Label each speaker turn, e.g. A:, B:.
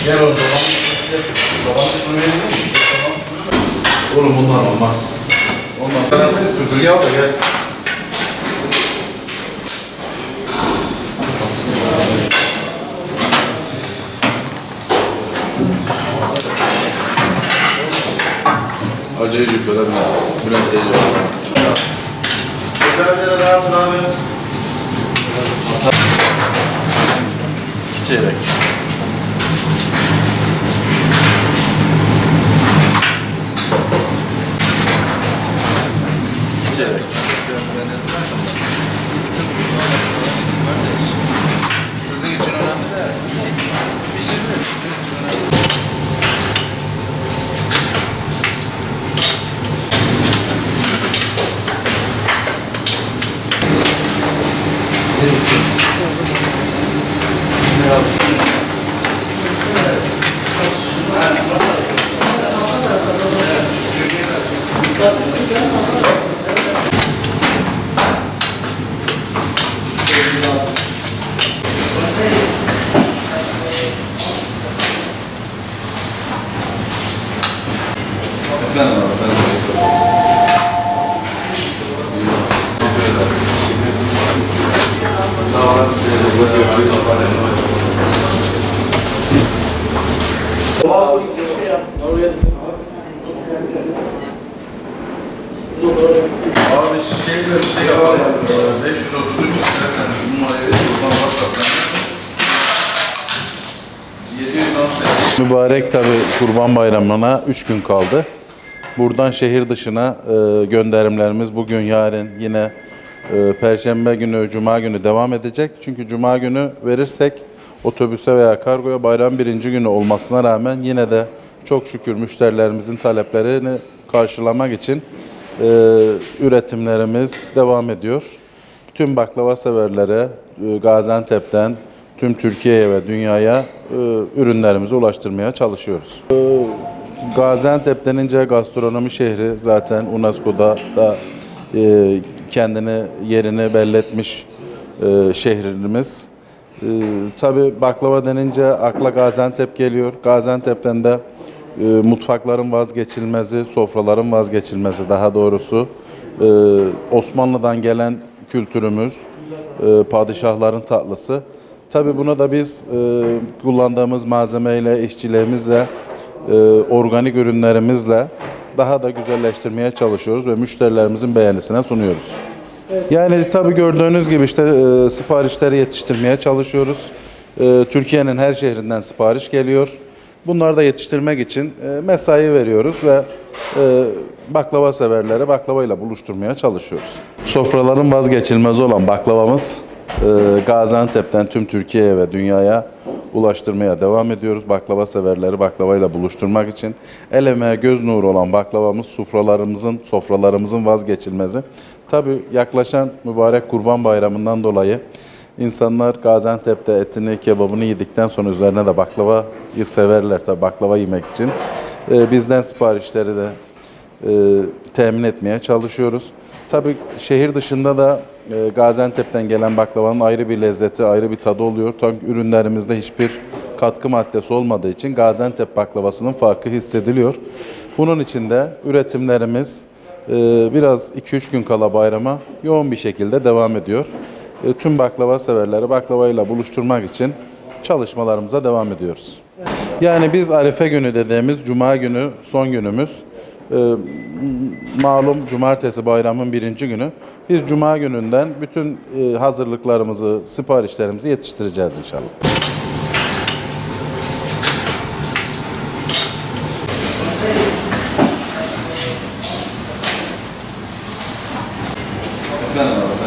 A: Gel o zaman. Babam oğlum bundan olmaz. Ondan sonra süpürge al da gel. Acayip yükleler mi? Bülent değil ya. Güzel bir yere daha yapın abi. İki çeyrek. Çeyrek. Sizin için önemli değil. Abi şeyle bir şey var. 533 istersen numarayı buradan WhatsApp'tan. 718.
B: Mübarek tabi Kurban Bayramı'na 3 gün kaldı. Buradan şehir dışına gönderimlerimiz bugün, yarın, yine Perşembe günü, Cuma günü devam edecek. Çünkü Cuma günü verirsek otobüse veya kargoya bayram birinci günü olmasına rağmen yine de çok şükür müşterilerimizin taleplerini karşılamak için üretimlerimiz devam ediyor. Tüm baklava severlere Gaziantep'ten tüm Türkiye'ye ve dünyaya ürünlerimizi ulaştırmaya çalışıyoruz. Gaziantep denince gastronomi şehri, zaten UNESCO'da da kendini, yerini belli etmiş şehrimiz. Tabii baklava denince akla Gaziantep geliyor. Gaziantep'ten de mutfakların vazgeçilmezi, sofraların vazgeçilmezi daha doğrusu. Osmanlı'dan gelen kültürümüz, padişahların tatlısı. Tabii bunu da biz kullandığımız malzemeyle, işçiliğimizle, organik ürünlerimizle daha da güzelleştirmeye çalışıyoruz ve müşterilerimizin beğenisine sunuyoruz. Evet. Yani tabii gördüğünüz gibi işte siparişleri yetiştirmeye çalışıyoruz. Türkiye'nin her şehrinden sipariş geliyor. Bunları da yetiştirmek için mesai veriyoruz ve baklava severlere baklavayla buluşturmaya çalışıyoruz. Sofraların vazgeçilmezi olan baklavamız Gaziantep'ten tüm Türkiye'ye ve dünyaya ulaştırmaya devam ediyoruz. Baklava severleri baklavayla buluşturmak için. El emeğe göz nuru olan baklavamız sofralarımızın vazgeçilmezi. Tabii yaklaşan mübarek Kurban Bayramı'ndan dolayı insanlar Gaziantep'te etini, kebabını yedikten sonra üzerine de baklavayı severler tabii, baklava yemek için. Bizden siparişleri de temin etmeye çalışıyoruz. Tabii şehir dışında da Gaziantep'ten gelen baklavanın ayrı bir lezzeti, ayrı bir tadı oluyor. Tabii ürünlerimizde hiçbir katkı maddesi olmadığı için Gaziantep baklavasının farkı hissediliyor. Bunun için de üretimlerimiz biraz 2-3 gün kala bayrama yoğun bir şekilde devam ediyor. Tüm baklava severleri baklavayla buluşturmak için çalışmalarımıza devam ediyoruz. Yani biz Arife günü dediğimiz Cuma günü son günümüz. Malum cumartesi bayramın birinci günü. Biz Cuma gününden bütün hazırlıklarımızı, siparişlerimizi yetiştireceğiz inşallah.
A: Efendim abi.